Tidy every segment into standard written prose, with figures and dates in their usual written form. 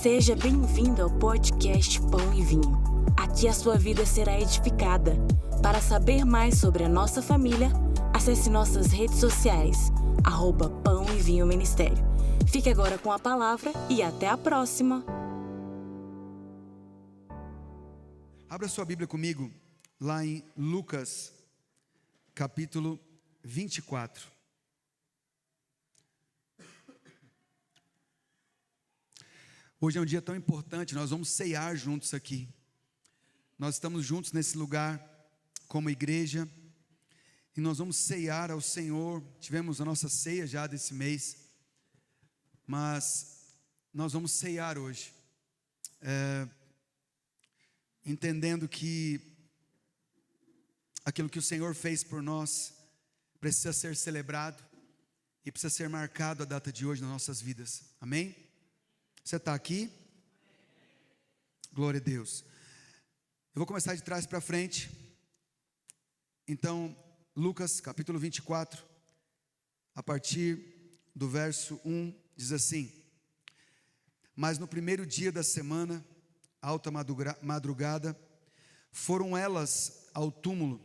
Seja bem-vindo ao podcast Pão e Vinho. Aqui a sua vida será edificada. Para saber mais sobre a nossa família, acesse nossas redes sociais, @Pão e Vinho Ministério. Fique agora com a palavra e até a próxima. Abra sua Bíblia comigo, lá em Lucas, capítulo 24. Hoje é um dia tão importante, nós vamos ceiar juntos aqui. Nós estamos juntos nesse lugar, como igreja, e nós vamos ceiar ao Senhor. Tivemos a nossa ceia já desse mês, mas nós vamos ceiar hoje, entendendo que aquilo que o Senhor fez por nós precisa ser celebrado e precisa ser marcado a data de hoje nas nossas vidas, amém? Você está aqui? Glória a Deus. Eu vou começar de trás para frente. Então, Lucas capítulo 24, a partir do verso 1, diz assim: Mas no primeiro dia da semana, alta madrugada, foram elas ao túmulo,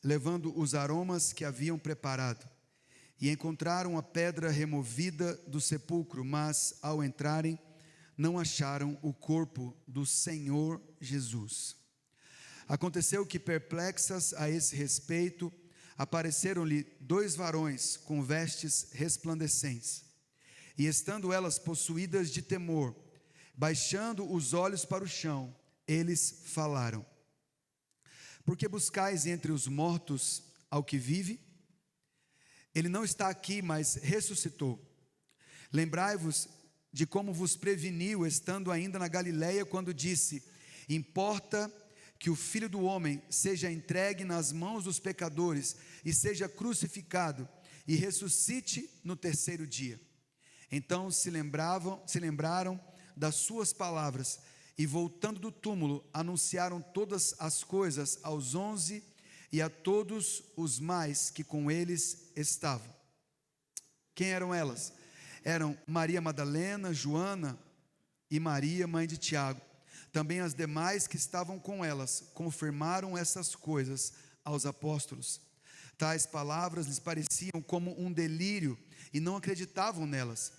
levando os aromas que haviam preparado, e encontraram a pedra removida do sepulcro, mas ao entrarem, não acharam o corpo do Senhor Jesus. Aconteceu que, perplexas a esse respeito, apareceram-lhe 2 varões com vestes resplandecentes, e estando elas possuídas de temor, baixando os olhos para o chão, eles falaram: Por que buscais entre os mortos ao que vive? Ele não está aqui, mas ressuscitou. Lembrai-vos de como vos preveniu, estando ainda na Galileia, quando disse: Importa que o Filho do Homem seja entregue nas mãos dos pecadores, e seja crucificado, e ressuscite no terceiro dia. Então se lembraram das suas palavras, e voltando do túmulo, anunciaram todas as coisas aos 11 e a todos os mais que com eles estavam. Quem eram elas? Eram Maria Madalena, Joana e Maria, mãe de Tiago. Também as demais que estavam com elas confirmaram essas coisas aos apóstolos. Tais palavras lhes pareciam como um delírio e não acreditavam nelas.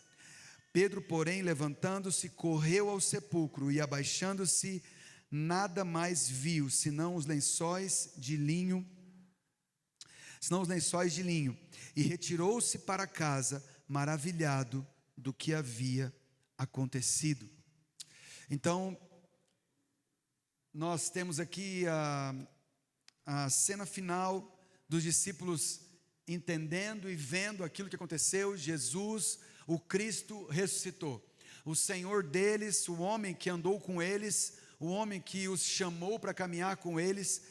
Pedro, porém, levantando-se, correu ao sepulcro e, abaixando-se, nada mais viu, senão os lençóis de linho, e retirou-se para casa, maravilhado do que havia acontecido. Então, nós temos aqui a cena final dos discípulos entendendo e vendo aquilo que aconteceu. Jesus, o Cristo, ressuscitou. O Senhor deles, o homem que andou com eles, o homem que os chamou para caminhar com eles,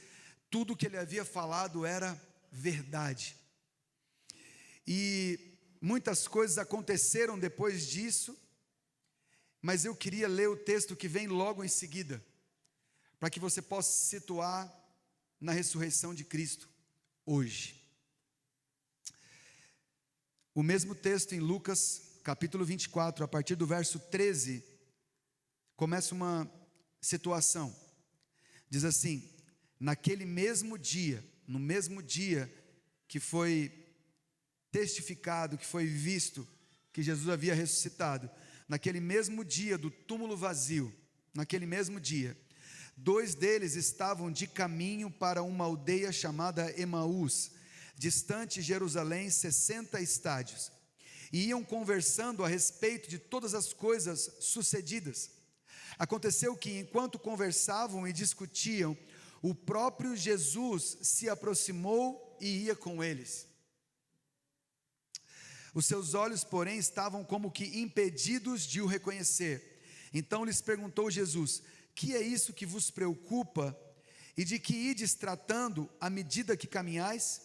tudo que ele havia falado era verdade. E muitas coisas aconteceram depois disso, mas eu queria ler o texto que vem logo em seguida, para que você possa se situar na ressurreição de Cristo hoje. O mesmo texto em Lucas, capítulo 24, a partir do verso 13, começa uma situação. Diz assim: Naquele mesmo dia, no mesmo dia que foi testificado, que foi visto que Jesus havia ressuscitado, naquele mesmo dia do túmulo vazio, naquele mesmo dia, 2 deles estavam de caminho para uma aldeia chamada Emaús, distante de Jerusalém 60 estádios, e iam conversando a respeito de todas as coisas sucedidas. Aconteceu que, enquanto conversavam e discutiam, o próprio Jesus se aproximou e ia com eles. Os seus olhos, porém, estavam como que impedidos de o reconhecer. Então lhes perguntou Jesus: Que é isso que vos preocupa? E de que ides tratando à medida que caminhais?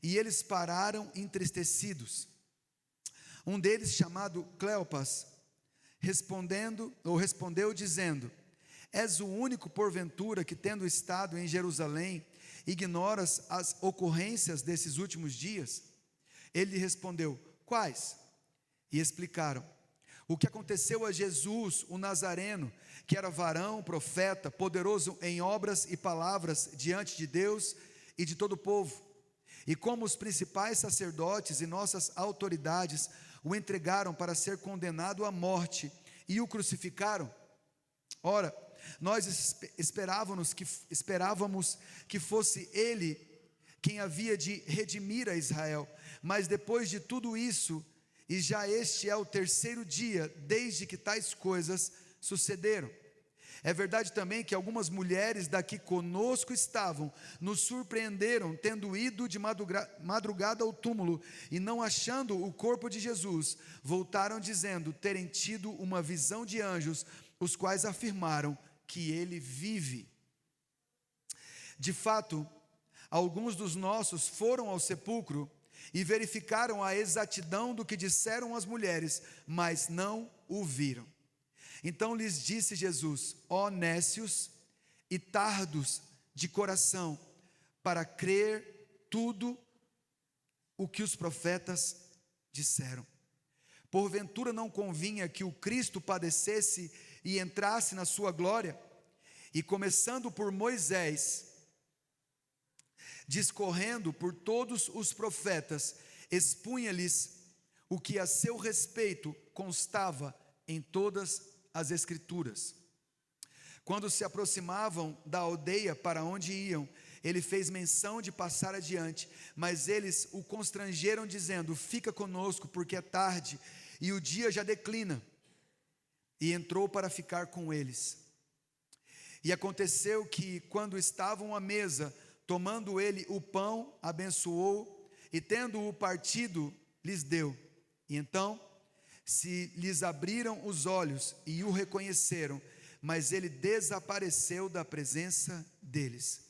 E eles pararam entristecidos. Um deles, chamado Cleopas, respondeu dizendo: És o único porventura que, tendo estado em Jerusalém, ignoras as ocorrências desses últimos dias? Ele lhe respondeu: Quais? E explicaram: o que aconteceu a Jesus, o Nazareno, que era varão, profeta, poderoso em obras e palavras diante de Deus e de todo o povo. E como os principais sacerdotes e nossas autoridades o entregaram para ser condenado à morte e o crucificaram. Ora, nós esperávamos que fosse ele quem havia de redimir a Israel. Mas depois de tudo isso, e já este é o terceiro dia desde que tais coisas sucederam. É verdade também que algumas mulheres da que conosco estavam nos surpreenderam, tendo ido de madrugada ao túmulo e não achando o corpo de Jesus, voltaram dizendo terem tido uma visão de anjos, os quais afirmaram que ele vive. De fato, alguns dos nossos foram ao sepulcro e verificaram a exatidão do que disseram as mulheres, mas não o viram. Então lhes disse Jesus: ó nécios e tardos de coração, para crer tudo o que os profetas disseram. Porventura não convinha que o Cristo padecesse e entrasse na sua glória? E começando por Moisés, discorrendo por todos os profetas, expunha-lhes o que a seu respeito constava em todas as Escrituras. Quando se aproximavam da aldeia para onde iam, ele fez menção de passar adiante, mas eles o constrangeram dizendo: fica conosco, porque é tarde e o dia já declina. E entrou para ficar com eles. E aconteceu que, quando estavam à mesa, tomando ele o pão, abençoou, e tendo-o partido, lhes deu. E então se lhes abriram os olhos e o reconheceram, mas ele desapareceu da presença deles.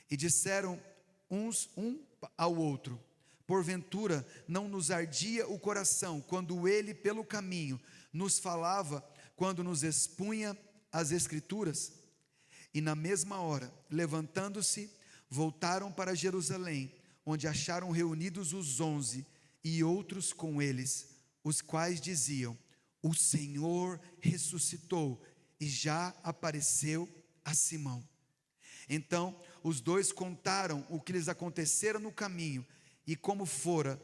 E disseram uns um ao outro: porventura não nos ardia o coração quando ele pelo caminho nos falava, quando nos expunha as Escrituras? E na mesma hora, levantando-se, voltaram para Jerusalém, onde acharam reunidos os 11 e outros com eles, os quais diziam: o Senhor ressuscitou e já apareceu a Simão. Então os dois contaram o que lhes acontecera no caminho e como fora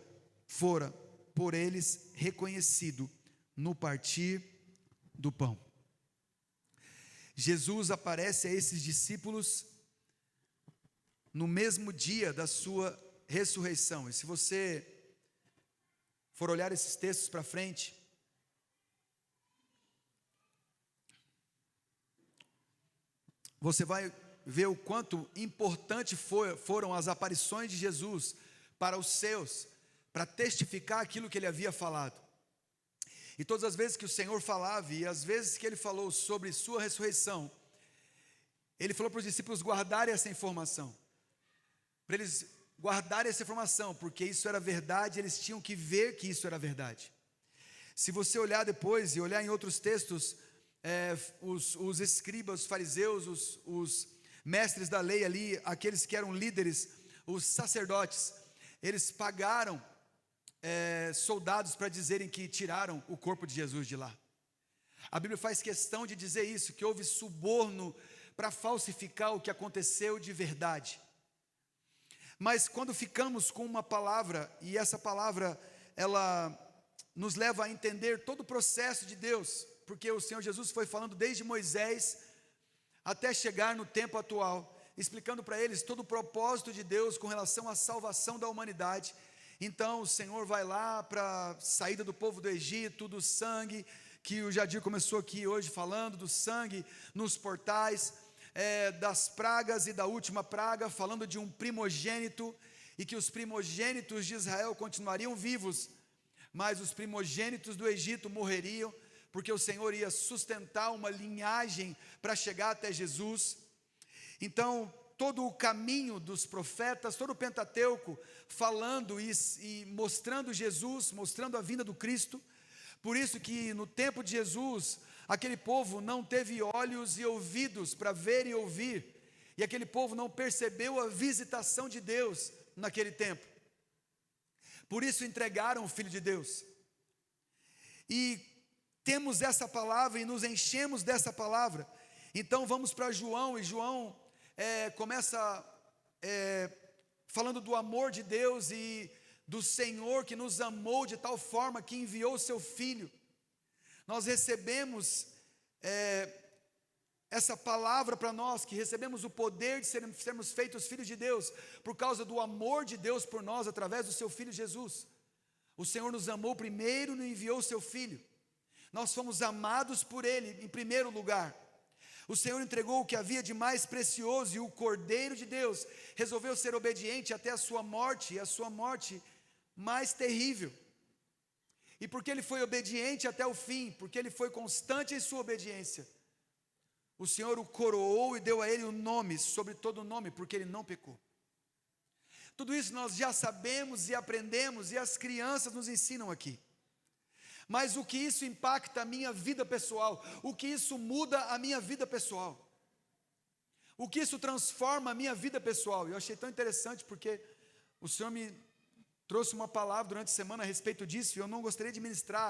por eles reconhecido no partir do pão. Jesus aparece a esses discípulos no mesmo dia da sua ressurreição. E se você for olhar esses textos para frente, você vai ver o quanto importante foram as aparições de Jesus para os seus, para testificar aquilo que ele havia falado. E todas as vezes que o Senhor falava, e as vezes que ele falou sobre sua ressurreição, ele falou para os discípulos guardarem essa informação, para eles guardarem essa informação, porque isso era verdade, eles tinham que ver que isso era verdade. Se você olhar depois e olhar em outros textos, os escribas, os fariseus, os mestres da lei ali, aqueles que eram líderes, os sacerdotes, eles pagaram soldados para dizerem que tiraram o corpo de Jesus de lá. A Bíblia faz questão de dizer isso, que houve suborno para falsificar o que aconteceu de verdade. Mas quando ficamos com uma palavra, e essa palavra, ela nos leva a entender todo o processo de Deus, porque o Senhor Jesus foi falando desde Moisés até chegar no tempo atual, explicando para eles todo o propósito de Deus com relação à salvação da humanidade. Então o Senhor vai lá para a saída do povo do Egito, do sangue, que o Jadir começou aqui hoje falando, do sangue nos portais, das pragas e da última praga, falando de um primogênito, e que os primogênitos de Israel continuariam vivos, mas os primogênitos do Egito morreriam, porque o Senhor ia sustentar uma linhagem para chegar até Jesus. Então todo o caminho dos profetas, todo o Pentateuco, falando e mostrando Jesus, mostrando a vinda do Cristo. Por isso que no tempo de Jesus, aquele povo não teve olhos e ouvidos para ver e ouvir, e aquele povo não percebeu a visitação de Deus naquele tempo. Por isso entregaram o Filho de Deus. E temos essa palavra e nos enchemos dessa palavra, então vamos para João, e João começa falando do amor de Deus e do Senhor que nos amou de tal forma que enviou o seu Filho. Nós recebemos essa palavra para nós, que recebemos o poder de sermos feitos filhos de Deus, por causa do amor de Deus por nós, através do seu Filho Jesus. O Senhor nos amou primeiro e enviou o seu Filho. Nós fomos amados por Ele em primeiro lugar. O Senhor entregou o que havia de mais precioso, e o Cordeiro de Deus resolveu ser obediente até a sua morte, e a sua morte mais terrível. E porque Ele foi obediente até o fim, porque Ele foi constante em sua obediência, o Senhor o coroou e deu a Ele o nome sobre todo nome, porque Ele não pecou. Tudo isso nós já sabemos e aprendemos, e as crianças nos ensinam aqui. Mas o que isso impacta a minha vida pessoal? O que isso muda a minha vida pessoal? O que isso transforma a minha vida pessoal? Eu achei tão interessante porque o Senhor me trouxe uma palavra durante a semana a respeito disso, e eu não gostaria de ministrar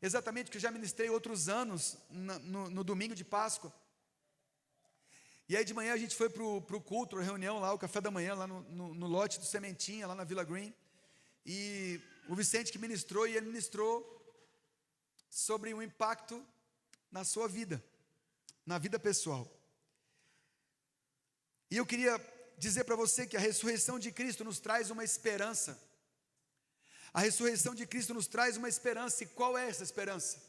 exatamente o que eu já ministrei outros anos no domingo de Páscoa. E aí de manhã a gente foi para o culto, a reunião lá, o café da manhã, lá no lote do Sementinha, lá na Vila Green. E o Vicente que ministrou, e ele ministrou sobre o impacto na sua vida, na vida pessoal. E eu queria dizer para você que a ressurreição de Cristo nos traz uma esperança. A ressurreição de Cristo nos traz uma esperança. E qual é essa esperança?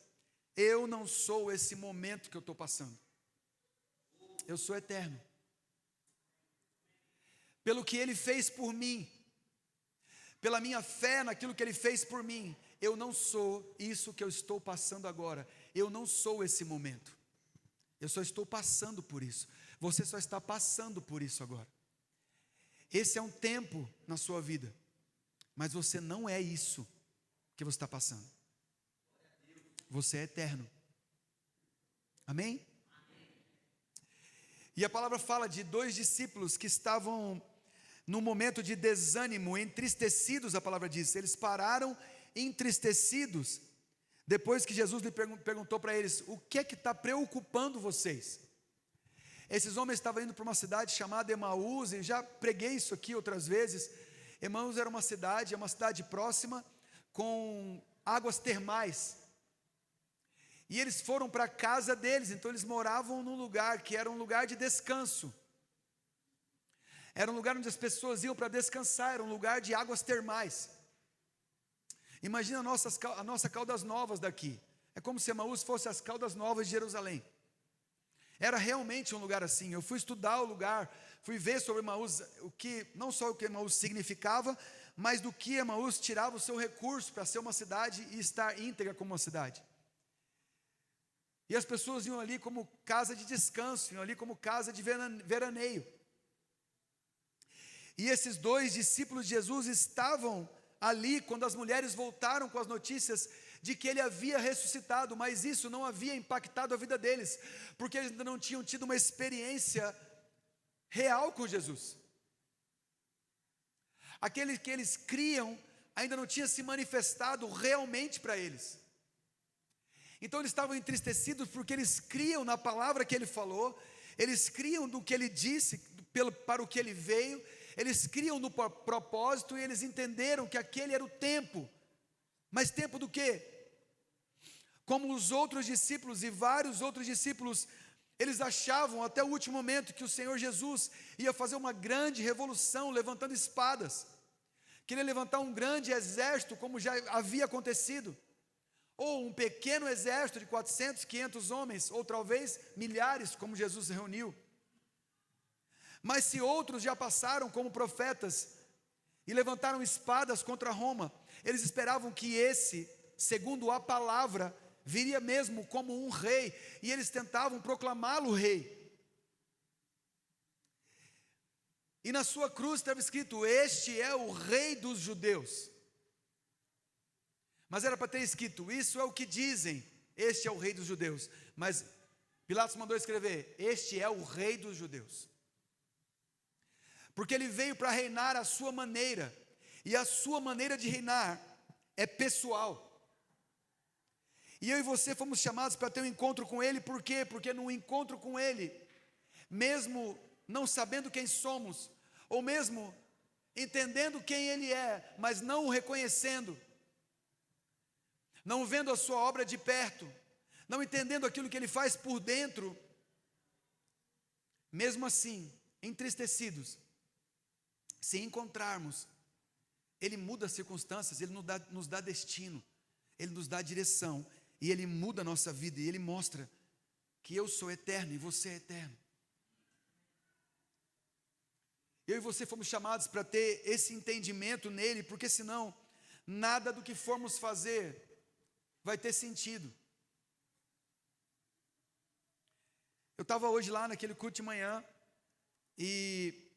Eu não sou esse momento que eu estou passando. Eu sou eterno. Pelo que Ele fez por mim, pela minha fé naquilo que Ele fez por mim, eu não sou isso que eu estou passando agora. Eu não sou esse momento. Eu só estou passando por isso. Você só está passando por isso agora. Esse é um tempo na sua vida, mas você não é isso que você está passando. Você é eterno. Amém? E a palavra fala de 2 discípulos que estavam num momento de desânimo, entristecidos, a palavra diz. Eles pararam entristecidos, depois que Jesus lhe perguntou para eles: o que é que está preocupando vocês? Esses homens estavam indo para uma cidade chamada Emaús, e já preguei isso aqui outras vezes. Emaús era uma cidade próxima, com águas termais, e eles foram para a casa deles. Então eles moravam num lugar que era um lugar de descanso, era um lugar onde as pessoas iam para descansar, era um lugar de águas termais. Imagina a nossa Caldas Novas daqui. É como se Emaús fosse as Caldas Novas de Jerusalém. Era realmente um lugar assim. Eu fui estudar o lugar, fui ver sobre Emaús, não só o que Emaús significava, mas do que Emaús tirava o seu recurso para ser uma cidade e estar íntegra como uma cidade. E as pessoas iam ali como casa de descanso, iam ali como casa de veraneio. E esses 2 discípulos de Jesus estavam ali quando as mulheres voltaram com as notícias de que Ele havia ressuscitado, mas isso não havia impactado a vida deles, porque eles ainda não tinham tido uma experiência real com Jesus. Aquele que eles criam ainda não tinha se manifestado realmente para eles. Então eles estavam entristecidos porque eles criam na palavra que Ele falou, eles criam no que Ele disse, para o que Ele veio, eles criam no propósito, e eles entenderam que aquele era o tempo. Mas tempo do quê? Como os outros discípulos e vários outros discípulos, eles achavam até o último momento que o Senhor Jesus ia fazer uma grande revolução, levantando espadas. Queria levantar um grande exército, como já havia acontecido. Ou um pequeno exército de 400, 500 homens, ou talvez milhares, como Jesus reuniu. Mas se outros já passaram como profetas e levantaram espadas contra Roma, eles esperavam que esse, segundo a palavra, viria mesmo como um rei, e eles tentavam proclamá-lo rei. E na sua cruz estava escrito: este é o rei dos judeus. Mas era para ter escrito: isso é o que dizem, este é o rei dos judeus. Mas Pilatos mandou escrever: este é o rei dos judeus. Porque ele veio para reinar à sua maneira, e a sua maneira de reinar é pessoal. E eu e você fomos chamados para ter um encontro com Ele, por quê? Porque no encontro com Ele, mesmo não sabendo quem somos, ou mesmo entendendo quem Ele é, mas não o reconhecendo, não vendo a sua obra de perto, não entendendo aquilo que Ele faz por dentro, mesmo assim, entristecidos, se encontrarmos, Ele muda as circunstâncias, Ele nos dá destino, Ele nos dá direção, e Ele muda a nossa vida, e Ele mostra que eu sou eterno e você é eterno. Eu e você fomos chamados para ter esse entendimento nele, porque senão, nada do que formos fazer vai ter sentido. Eu estava hoje lá naquele culto de manhã, e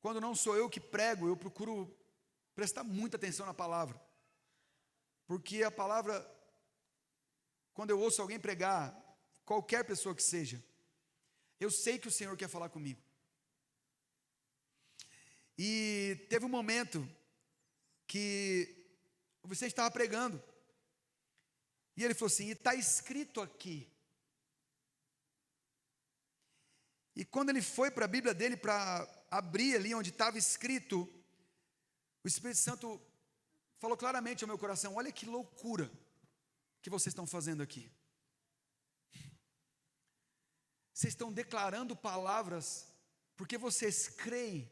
quando não sou eu que prego, eu procuro prestar muita atenção na palavra, porque a palavra, quando eu ouço alguém pregar, qualquer pessoa que seja, eu sei que o Senhor quer falar comigo. E teve um momento que você estava pregando, e ele falou assim, e está escrito aqui. E quando ele foi para a Bíblia dele, para abrir ali onde estava escrito, o Espírito Santo falou claramente ao meu coração, olha que loucura que vocês estão fazendo aqui. Vocês estão declarando palavras, porque vocês creem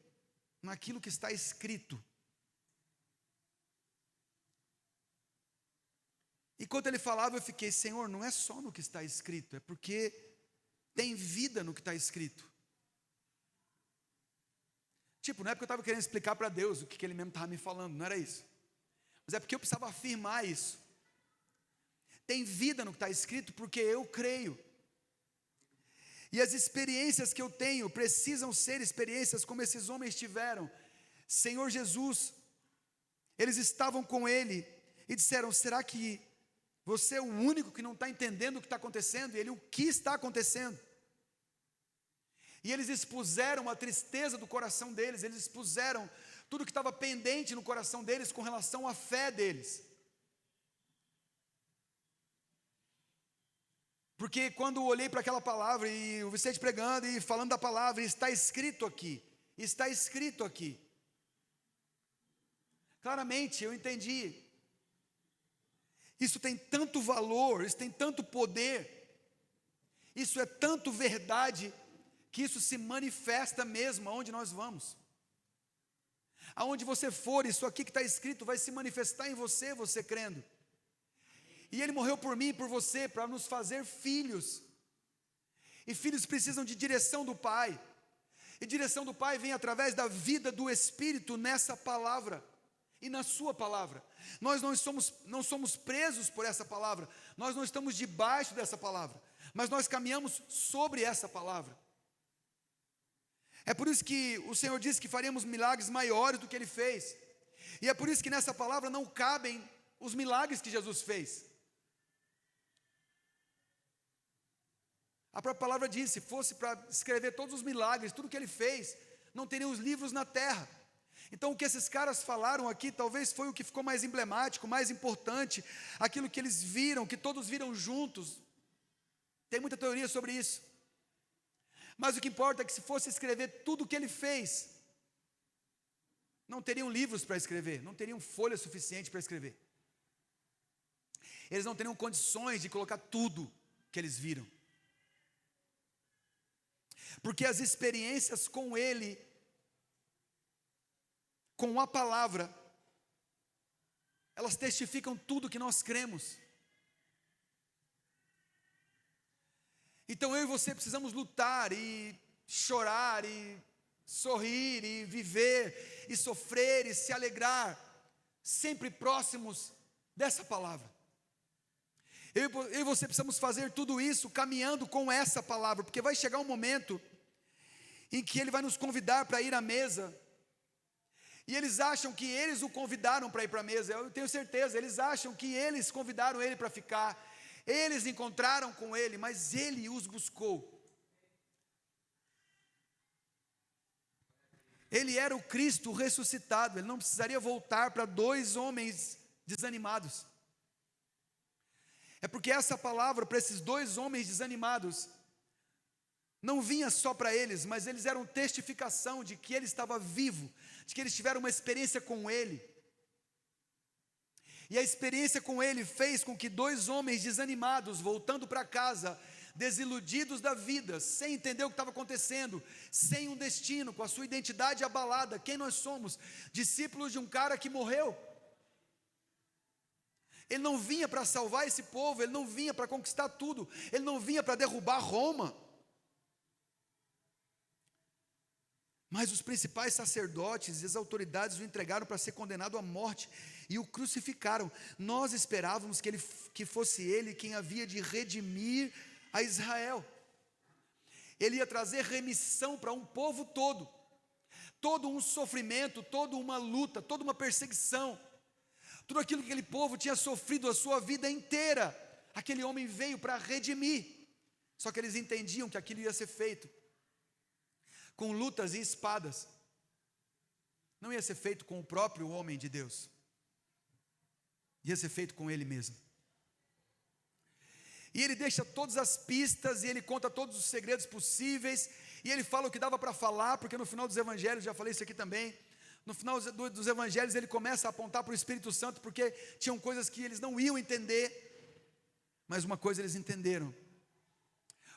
naquilo que está escrito. E quando ele falava, eu fiquei, Senhor, não é só no que está escrito, é porque tem vida no que está escrito. Tipo, não é porque eu estava querendo explicar para Deus o que Ele mesmo estava me falando, não era isso. Mas é porque eu precisava afirmar isso. Tem vida no que está escrito porque eu creio. E as experiências que eu tenho precisam ser experiências como esses homens tiveram. Senhor Jesus, eles estavam com Ele e disseram, será que você é o único que não está entendendo o que está acontecendo? E Ele, o que está acontecendo? E eles expuseram a tristeza do coração deles, eles expuseram tudo que estava pendente no coração deles com relação à fé deles. Porque quando eu olhei para aquela palavra, e o Vicente pregando e falando da palavra, está escrito aqui, está escrito aqui. Claramente eu entendi. Isso tem tanto valor, isso tem tanto poder, isso é tanto verdade, que isso se manifesta mesmo aonde nós vamos. Aonde você for, isso aqui que está escrito vai se manifestar em você, você crendo. E Ele morreu por mim e por você, para nos fazer filhos. E filhos precisam de direção do Pai. E direção do Pai vem através da vida do Espírito nessa palavra e na sua palavra. Nós não somos presos por essa palavra, nós não estamos debaixo dessa palavra, mas nós caminhamos sobre essa palavra. É por isso que o Senhor disse que faríamos milagres maiores do que Ele fez. E é por isso que nessa palavra não cabem os milagres que Jesus fez. A própria palavra diz, se fosse para escrever todos os milagres, tudo que Ele fez, não teriam os livros na terra. Então o que esses caras falaram aqui, talvez foi o que ficou mais emblemático, mais importante, aquilo que eles viram, que todos viram juntos. Tem muita teoria sobre isso. Mas o que importa é que se fosse escrever tudo o que Ele fez, não teriam livros para escrever, não teriam folha suficiente para escrever. Eles não teriam condições de colocar tudo que eles viram. Porque as experiências com Ele, com a palavra, elas testificam tudo que nós cremos. Então eu e você precisamos lutar e chorar e sorrir e viver e sofrer e se alegrar, sempre próximos dessa palavra. Eu e você precisamos fazer tudo isso caminhando com essa palavra, porque vai chegar um momento em que Ele vai nos convidar para ir à mesa, e eles acham que eles o convidaram para ir para a mesa. Eu tenho certeza, eles acham que eles convidaram Ele para ficar, eles encontraram com Ele, mas Ele os buscou. Ele era o Cristo ressuscitado, Ele não precisaria voltar para dois homens desanimados. É porque essa palavra para esses dois homens desanimados não vinha só para eles, mas eles eram testificação de que ele estava vivo, de que eles tiveram uma experiência com ele. E a experiência com ele fez com que dois homens desanimados, voltando para casa, desiludidos da vida, sem entender o que estava acontecendo, sem um destino, com a sua identidade abalada, quem nós somos? Discípulos de um cara que morreu. Ele não vinha para salvar esse povo, ele não vinha para conquistar tudo, ele não vinha para derrubar Roma. Mas os principais sacerdotes e as autoridades o entregaram para ser condenado à morte e o crucificaram. Nós esperávamos que fosse ele quem havia de redimir a Israel. Ele ia trazer remissão para um povo todo, todo um sofrimento, toda uma luta, toda uma perseguição, tudo aquilo que aquele povo tinha sofrido a sua vida inteira. Aquele homem veio para redimir. Só que eles entendiam que aquilo ia ser feito com lutas e espadas, não ia ser feito com o próprio homem de Deus, ia ser feito com ele mesmo. E ele deixa todas as pistas, e ele conta todos os segredos possíveis, e ele fala o que dava para falar, porque no final dos evangelhos, já falei isso aqui também, no final dos evangelhos ele começa a apontar para o Espírito Santo, porque tinham coisas que eles não iam entender, mas uma coisa eles entenderam: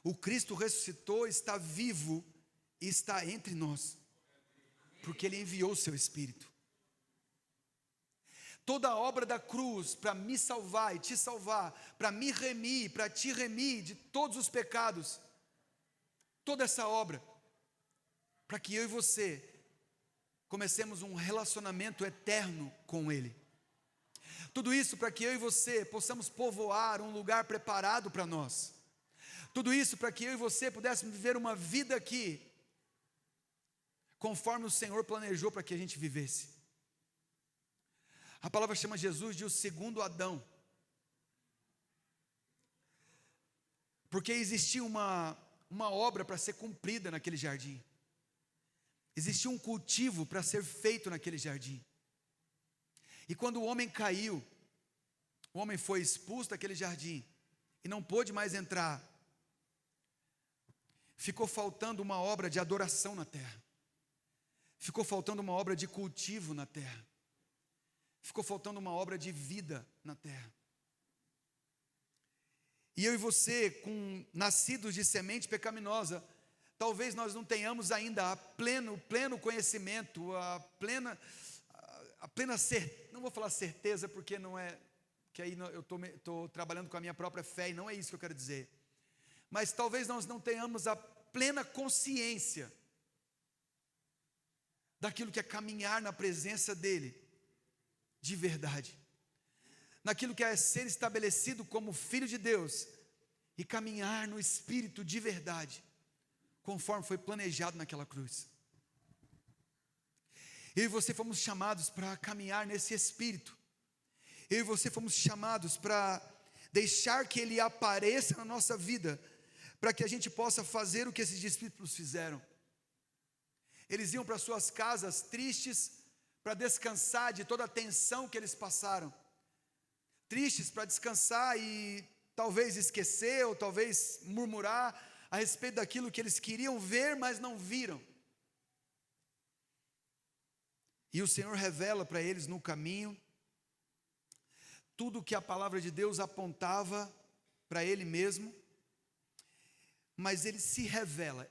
o Cristo ressuscitou, está vivo, e está entre nós, porque Ele enviou o seu Espírito. Toda a obra da cruz para me salvar e te salvar, para me remir, para te remir de todos os pecados, toda essa obra, para que eu e você comecemos um relacionamento eterno com Ele. Tudo isso para que eu e você possamos povoar um lugar preparado para nós. Tudo isso para que eu e você pudéssemos viver uma vida aqui conforme o Senhor planejou para que a gente vivesse. A palavra chama Jesus de o segundo Adão, porque existia uma obra para ser cumprida naquele jardim, existia um cultivo para ser feito naquele jardim, e quando o homem caiu, o homem foi expulso daquele jardim, e não pôde mais entrar, ficou faltando uma obra de adoração na terra, ficou faltando uma obra de cultivo na terra, ficou faltando uma obra de vida na terra. E eu e você, nascidos de semente pecaminosa, talvez nós não tenhamos ainda pleno conhecimento, não vou falar certeza, porque não é, que aí eu estou trabalhando com a minha própria fé, e não é isso que eu quero dizer, mas talvez nós não tenhamos a plena consciência daquilo que é caminhar na presença dEle, de verdade, naquilo que é ser estabelecido como filho de Deus, e caminhar no Espírito de verdade, conforme foi planejado naquela cruz. Eu e você fomos chamados para caminhar nesse Espírito, eu e você fomos chamados para deixar que Ele apareça na nossa vida, para que a gente possa fazer o que esses discípulos fizeram. Eles iam para suas casas tristes, para descansar de toda a tensão que eles passaram, tristes para descansar e talvez esquecer, ou talvez murmurar a respeito daquilo que eles queriam ver, mas não viram. E o Senhor revela para eles no caminho tudo o que a palavra de Deus apontava para Ele mesmo, mas Ele se revela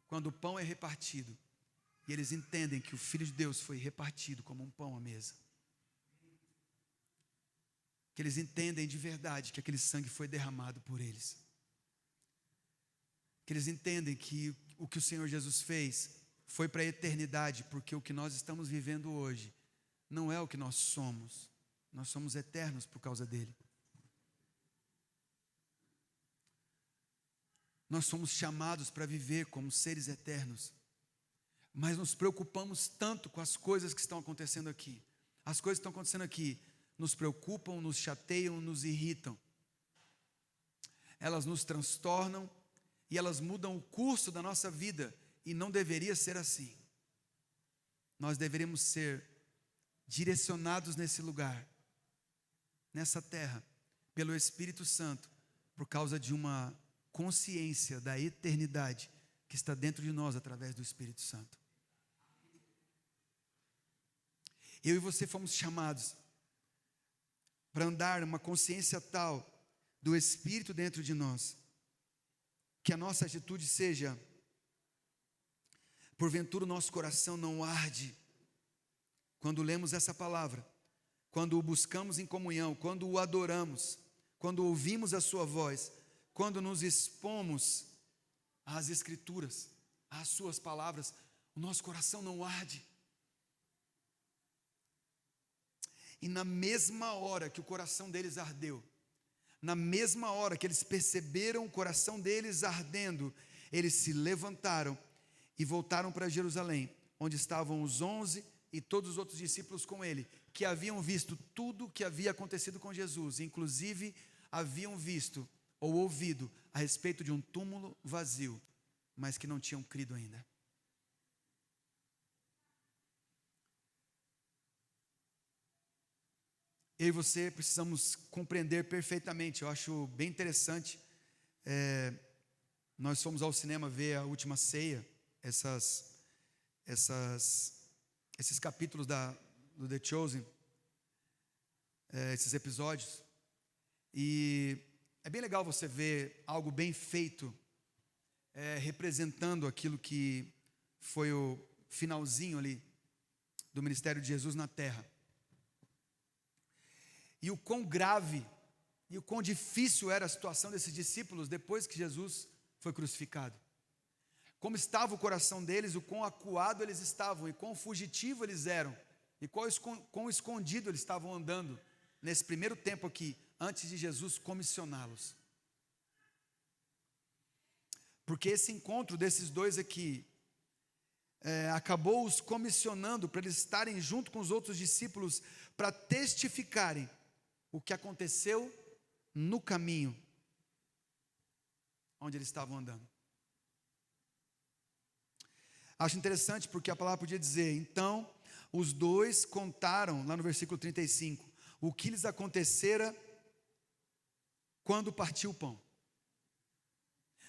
quando o pão é repartido, e eles entendem que o Filho de Deus foi repartido como um pão à mesa, que eles entendem de verdade que aquele sangue foi derramado por eles, que eles entendem que o que o Senhor Jesus fez foi para a eternidade, porque o que nós estamos vivendo hoje não é o que nós somos eternos por causa dele. Nós somos chamados para viver como seres eternos, mas nos preocupamos tanto com as coisas que estão acontecendo aqui. As coisas que estão acontecendo aqui nos preocupam, nos chateiam, nos irritam. Elas nos transtornam e elas mudam o curso da nossa vida, e não deveria ser assim. Nós deveríamos ser direcionados nesse lugar nessa terra pelo Espírito Santo, por causa de uma consciência da eternidade que está dentro de nós através do Espírito Santo. Eu e você fomos chamados para andar uma consciência tal do Espírito dentro de nós, que a nossa atitude seja: porventura o nosso coração não arde quando lemos essa palavra, quando o buscamos em comunhão, quando o adoramos, quando ouvimos a sua voz, quando nos expomos às Escrituras, às suas palavras, o nosso coração não arde. E na mesma hora que o coração deles ardeu, na mesma hora que eles perceberam o coração deles ardendo, eles se levantaram e voltaram para Jerusalém, onde estavam os 11 e todos os outros discípulos com ele, que haviam visto tudo o que havia acontecido com Jesus, inclusive haviam visto ou ouvido a respeito de um túmulo vazio, mas que não tinham crido ainda. Eu e você precisamos compreender perfeitamente. Eu acho bem interessante. Nós fomos ao cinema ver a Última Ceia, esses capítulos do The Chosen, esses episódios. E é bem legal você ver algo bem feito, representando aquilo que foi o finalzinho ali do ministério de Jesus na terra. E o quão grave e o quão difícil era a situação desses discípulos depois que Jesus foi crucificado. Como estava o coração deles, o quão acuado eles estavam, e quão fugitivo eles eram, e quão escondido eles estavam andando nesse primeiro tempo aqui, antes de Jesus comissioná-los. Porque esse encontro desses dois aqui acabou os comissionando para eles estarem junto com os outros discípulos para testificarem o que aconteceu no caminho onde eles estavam andando. Acho interessante porque a palavra podia dizer: então os dois contaram, lá no versículo 35, o que lhes acontecera quando partiu o pão.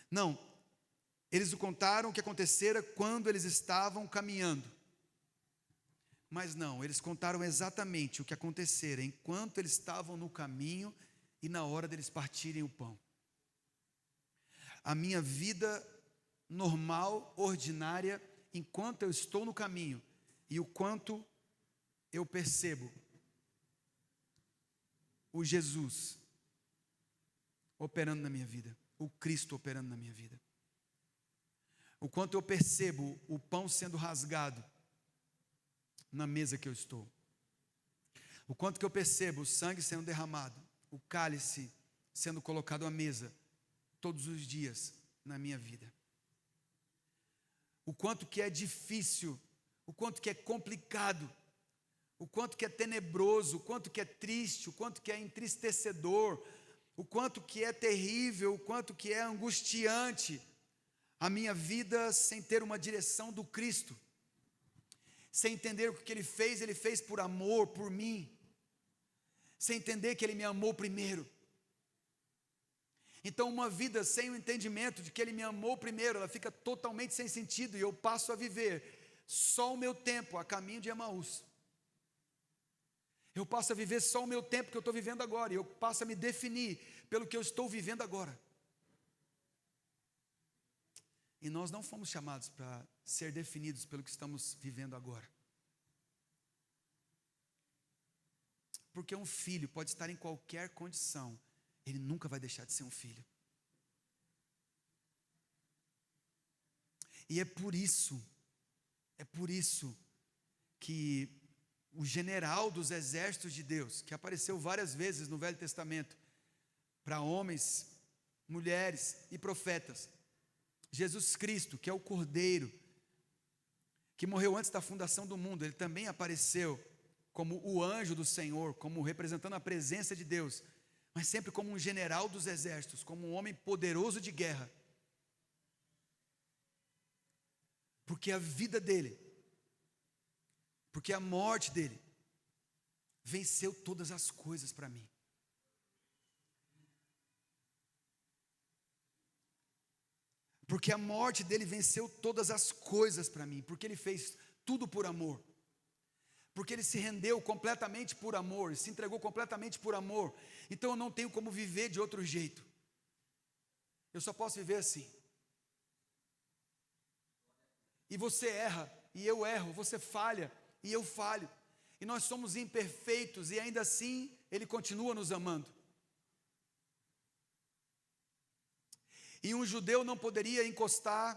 Não, eles o contaram o que acontecera quando eles estavam caminhando. Mas não, eles contaram exatamente o que acontecera enquanto eles estavam no caminho e na hora deles partirem o pão. A minha vida normal, ordinária, enquanto eu estou no caminho, e o quanto eu percebo o Jesus operando na minha vida, o Cristo operando na minha vida. O quanto eu percebo o pão sendo rasgado na mesa que eu estou. O quanto que eu percebo o sangue sendo derramado, o cálice sendo colocado à mesa todos os dias na minha vida. O quanto que é difícil, o quanto que é complicado, o quanto que é tenebroso, o quanto que é triste, o quanto que é entristecedor, o quanto que é terrível, o quanto que é angustiante a minha vida sem ter uma direção do Cristo. Sem entender o que ele fez por amor, por mim. Sem entender que ele me amou primeiro. Então uma vida sem o entendimento de que ele me amou primeiro, ela fica totalmente sem sentido, e eu passo a viver só o meu tempo a caminho de Emaús. Eu passo a viver só o meu tempo que eu estou vivendo agora, e eu passo a me definir pelo que eu estou vivendo agora. E nós não fomos chamados para ser definidos pelo que estamos vivendo agora. Porque um filho pode estar em qualquer condição, ele nunca vai deixar de ser um filho. E é por isso que o general dos exércitos de Deus, que apareceu várias vezes no Velho Testamento, para homens, mulheres e profetas, Jesus Cristo, que é o Cordeiro, que morreu antes da fundação do mundo, ele também apareceu como o anjo do Senhor, como representando a presença de Deus, mas sempre como um general dos exércitos, como um homem poderoso de guerra. Porque a vida dele, porque a morte dele, venceu todas as coisas para mim. Porque a morte dele venceu todas as coisas para mim, porque ele fez tudo por amor. Porque ele se rendeu completamente por amor, se entregou completamente por amor. Então eu não tenho como viver de outro jeito. Eu só posso viver assim. E você erra, e eu erro, você falha, e eu falho. E nós somos imperfeitos, e ainda assim Ele continua nos amando. E um judeu não podia encostar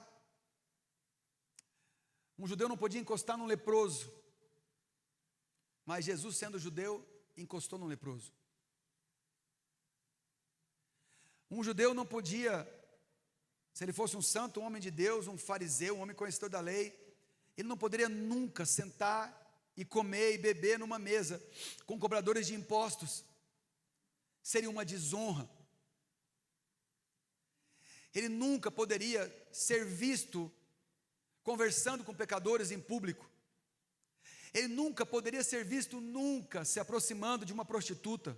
num leproso. Mas Jesus, sendo judeu, encostou num leproso. Um judeu não podia, se ele fosse um santo, um homem de Deus, um fariseu, um homem conhecedor da lei, ele não poderia nunca sentar e comer e beber numa mesa com cobradores de impostos. Seria uma desonra. Ele nunca poderia ser visto conversando com pecadores em público. Ele nunca poderia ser visto se aproximando de uma prostituta.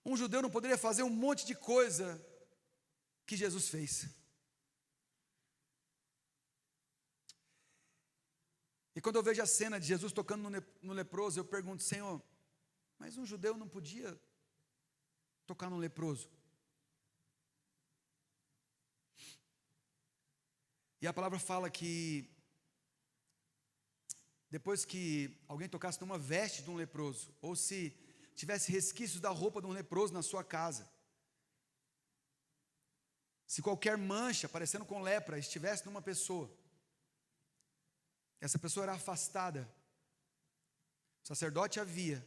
Um judeu não poderia fazer um monte de coisa que Jesus fez. E quando eu vejo a cena de Jesus tocando no leproso, eu pergunto: Senhor, mas um judeu não podia tocar num leproso? E a palavra fala que depois que alguém tocasse numa veste de um leproso, ou se tivesse resquícios da roupa de um leproso na sua casa, se qualquer mancha parecendo com lepra estivesse numa pessoa, essa pessoa era afastada. O sacerdote a via,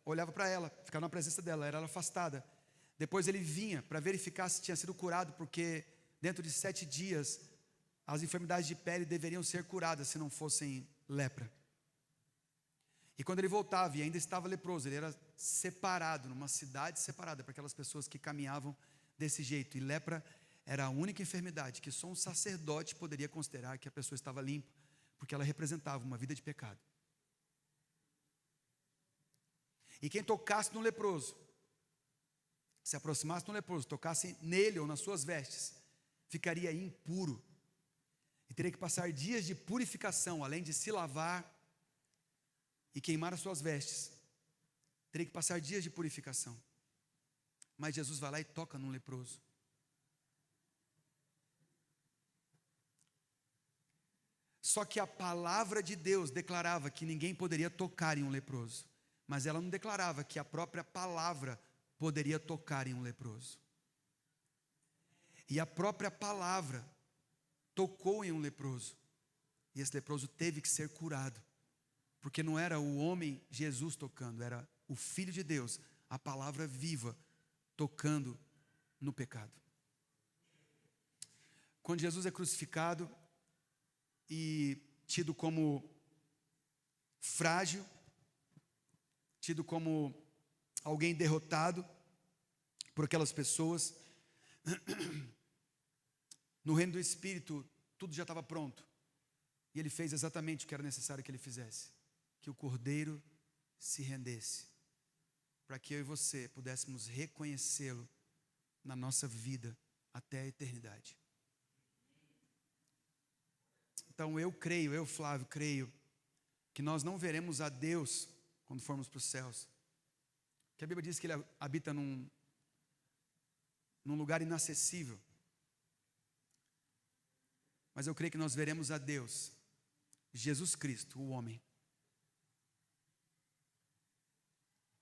olhava para ela, ficava na presença dela, era afastada. Depois ele vinha para verificar se tinha sido curado, porque dentro de 7 dias as enfermidades de pele deveriam ser curadas se não fossem lepra. E quando ele voltava e ainda estava leproso, ele era separado, numa cidade separada, para aquelas pessoas que caminhavam desse jeito. E lepra era a única enfermidade que só um sacerdote poderia considerar que a pessoa estava limpa, porque ela representava uma vida de pecado. E quem tocasse no leproso, se aproximasse do leproso, tocasse nele ou nas suas vestes, ficaria impuro. E teria que passar dias de purificação, além de se lavar e queimar as suas vestes. Teria que passar dias de purificação. Mas Jesus vai lá e toca num leproso. Só que a palavra de Deus declarava que ninguém poderia tocar em um leproso. Mas ela não declarava que a própria palavra poderia tocar em um leproso. E a própria palavra tocou em um leproso. E esse leproso teve que ser curado. Porque não era o homem Jesus tocando, era o Filho de Deus, a palavra viva, tocando no pecado. Quando Jesus é crucificado e tido como frágil, tido como alguém derrotado por aquelas pessoas, no reino do Espírito tudo já estava pronto, e Ele fez exatamente o que era necessário que Ele fizesse, que o Cordeiro se rendesse, para que eu e você pudéssemos reconhecê-lo na nossa vida até a eternidade. Então eu creio, eu Flávio creio, que nós não veremos a Deus quando formos para os céus, que a Bíblia diz que Ele habita num lugar inacessível, mas eu creio que nós veremos a Deus, Jesus Cristo, o homem.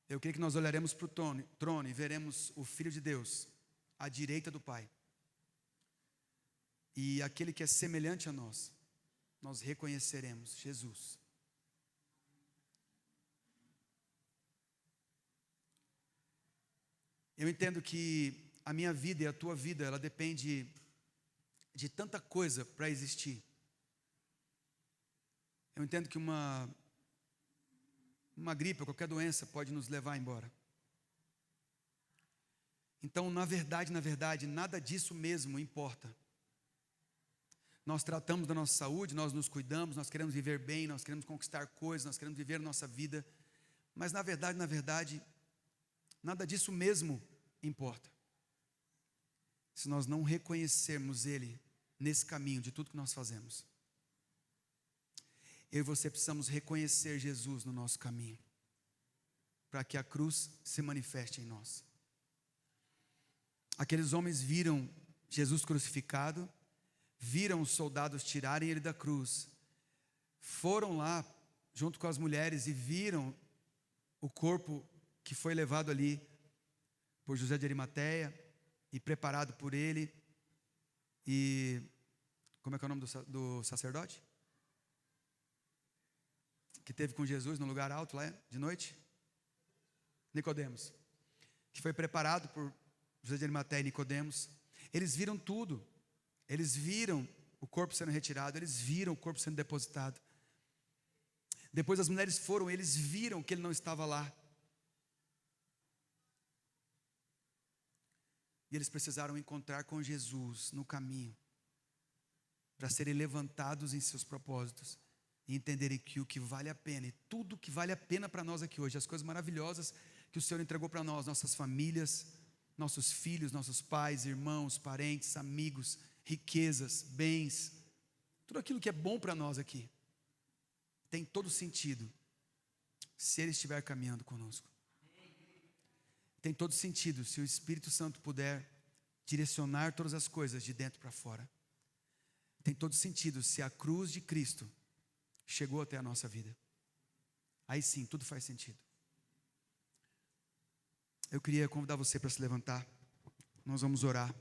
Eu creio que nós olharemos para o trono e veremos o Filho de Deus à direita do Pai, e aquele que é semelhante a nós reconheceremos Jesus. Eu entendo que a minha vida e a tua vida, ela depende de tanta coisa para existir. Eu entendo que uma gripe ou qualquer doença pode nos levar embora. Então, na verdade, nada disso mesmo importa. Nós tratamos da nossa saúde, nós nos cuidamos, nós queremos viver bem, nós queremos conquistar coisas, nós queremos viver a nossa vida. Mas na verdade, nada disso mesmo importa. se nós não reconhecermos Ele nesse caminho de tudo que nós fazemos. Eu e você precisamos reconhecer Jesus no nosso caminho, para que a cruz se manifeste em nós. Aqueles homens viram Jesus crucificado, viram os soldados tirarem ele da cruz, foram lá junto com as mulheres e viram o corpo que foi levado ali por José de Arimateia e preparado por ele. E como é que é o nome do sacerdote? Que teve com Jesus no lugar alto lá de noite? Nicodemos. Que foi preparado por José de Arimateia e Nicodemos. Eles viram tudo. Eles viram o corpo sendo retirado, eles viram o corpo sendo depositado. Depois as mulheres foram, eles viram que ele não estava lá. E eles precisaram encontrar com Jesus no caminho, para serem levantados em seus propósitos e entenderem que o que vale a pena, e tudo que vale a pena para nós aqui hoje, as coisas maravilhosas que o Senhor entregou para nós, nossas famílias, nossos filhos, nossos pais, irmãos, parentes, amigos, riquezas, bens, tudo aquilo que é bom para nós aqui, tem todo sentido se Ele estiver caminhando conosco. Tem todo sentido se o Espírito Santo puder direcionar todas as coisas de dentro para fora. Tem todo sentido se a cruz de Cristo chegou até a nossa vida. Aí sim, tudo faz sentido. Eu queria convidar você para se levantar. Nós vamos orar.